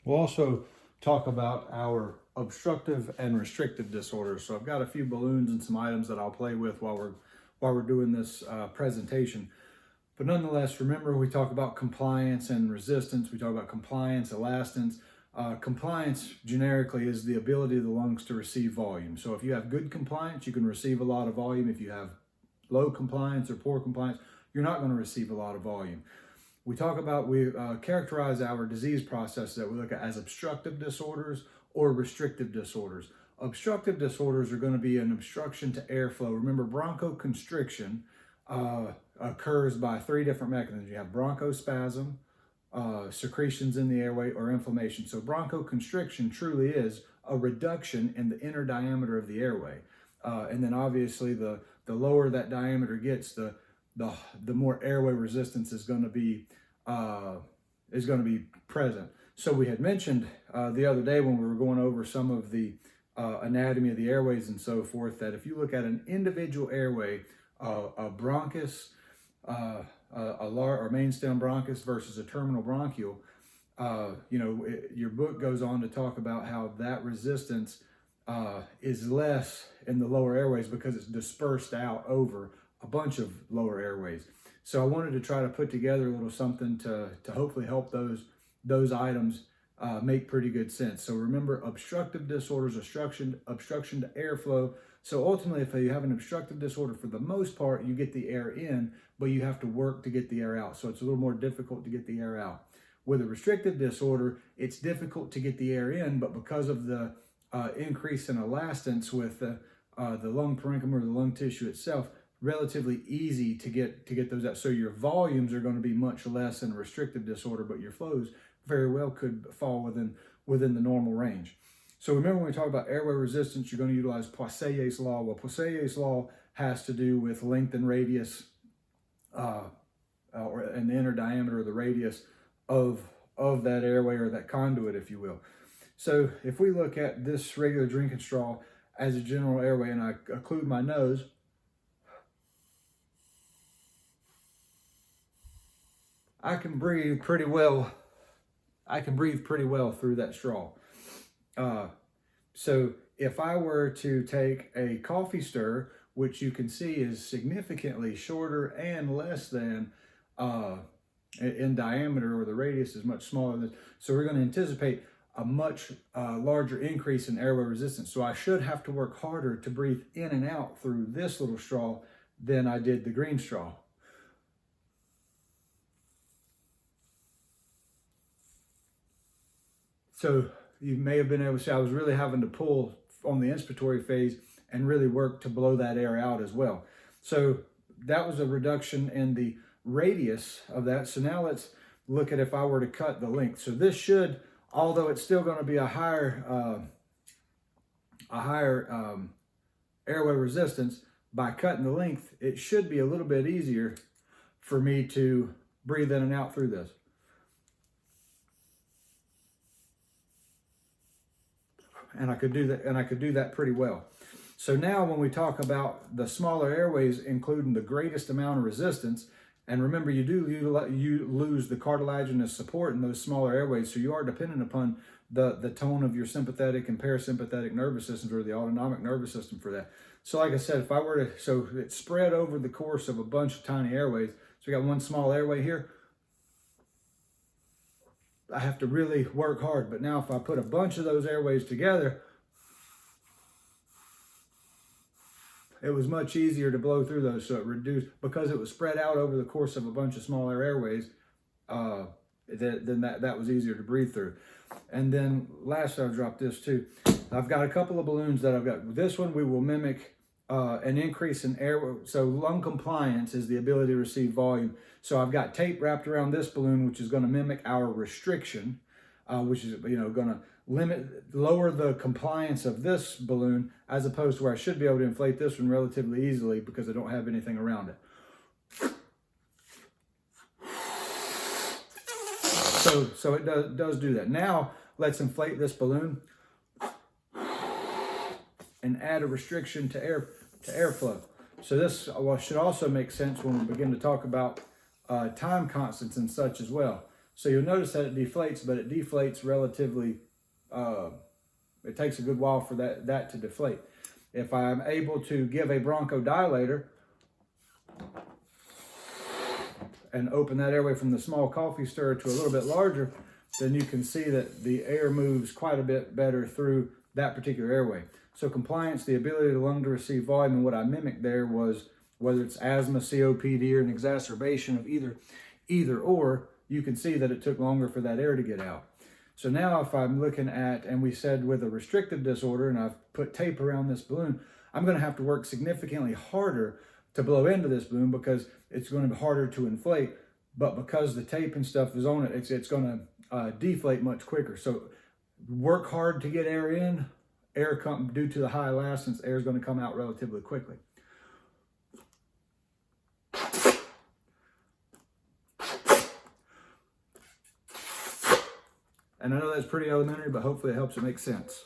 We'll also talk about our obstructive and restrictive disorders. So I've got a few balloons and some items that I'll play with while we're doing this presentation. But nonetheless, remember we talk about compliance and resistance. We talk about compliance, elastance. Compliance generically is the ability of the lungs to receive volume. So if you have good compliance, you can receive a lot of volume. If you have low compliance or poor compliance, you're not going to receive a lot of volume. We characterize our disease process that we look at as obstructive disorders or restrictive disorders. Obstructive disorders are going to be an obstruction to airflow. Remember, bronchoconstriction occurs by three different mechanisms. You have bronchospasm, secretions in the airway, or inflammation. So bronchoconstriction truly is a reduction in the inner diameter of the airway. And then obviously the lower that diameter gets, the more airway resistance is going to be present. So we had mentioned the other day when we were going over some of the anatomy of the airways and so forth, that if you look at an individual airway, a bronchus, or main stem bronchus versus a terminal bronchial, your book goes on to talk about how that resistance is less in the lower airways because it's dispersed out over a bunch of lower airways. So I wanted to try to put together a little something to hopefully help those items make pretty good sense. So remember, obstructive disorders, obstruction to airflow. So ultimately, if you have an obstructive disorder, for the most part, you get the air in, but you have to work to get the air out. So it's a little more difficult to get the air out. With a restrictive disorder, it's difficult to get the air in, but because of the increase in elastance with the lung parenchyma or the lung tissue itself, relatively easy to get those out. So your volumes are going to be much less in a restrictive disorder, but your flows very well could fall within the normal range. So remember, when we talk about airway resistance, you're going to utilize Poiseuille's law. Well, Poiseuille's law has to do with length and radius, and the inner diameter of the radius of that airway, or that conduit, if you will. So if we look at this regular drinking straw as a general airway, and I occlude my nose, I can breathe pretty well. Through that straw. So if I were to take a coffee stir, which you can see is significantly shorter and less than in diameter, or the radius is much smaller than, so we're going to anticipate a much larger increase in airway resistance. So I should have to work harder to breathe in and out through this little straw than I did the green straw. So you may have been able to see I was really having to pull on the inspiratory phase and really work to blow that air out as well. So that was a reduction in the radius of that. So now let's look at if I were to cut the length. So this should, although it's still going to be a higher airway resistance, by cutting the length, it should be a little bit easier for me to breathe in and out through this. And I could do that pretty well. So now when we talk about the smaller airways including the greatest amount of resistance, and remember, you lose the cartilaginous support in those smaller airways, so you are dependent upon the tone of your sympathetic and parasympathetic nervous systems, or the autonomic nervous system, for that. So like I said, if I were to, so it's spread over the course of a bunch of tiny airways. So we got one small airway here. I have to really work hard. But now if I put a bunch of those airways together, it was much easier to blow through those. So it reduced, because it was spread out over the course of a bunch of smaller airways, then that was easier to breathe through. And then last, I'll drop this too. I've got a couple of balloons that I've got. This one, we will mimic an increase in air. So lung compliance is the ability to receive volume. So I've got tape wrapped around this balloon, which is going to mimic our restriction, which is going to lower the compliance of this balloon, as opposed to where I should be able to inflate this one relatively easily because I don't have anything around it. So it does do that. Now let's inflate this balloon and add a restriction to airflow. So this should also make sense when we begin to talk about time constants and such as well. So you'll notice that it deflates, but it deflates relatively, it takes a good while for that to deflate. If I'm able to give a bronchodilator and open that airway from the small coffee stirrer to a little bit larger, then you can see that the air moves quite a bit better through that particular airway. So compliance, the ability of the lung to receive volume, and what I mimicked there was whether it's asthma, COPD, or an exacerbation of either or, you can see that it took longer for that air to get out. So now if I'm looking at, and we said with a restrictive disorder, and I've put tape around this balloon, I'm going to have to work significantly harder to blow into this balloon because it's going to be harder to inflate. But because the tape and stuff is on it, it's going to deflate much quicker. So work hard to get air in. Due to the high elastance, air is going to come out relatively quickly. And I know that's pretty elementary, but hopefully it helps it make sense.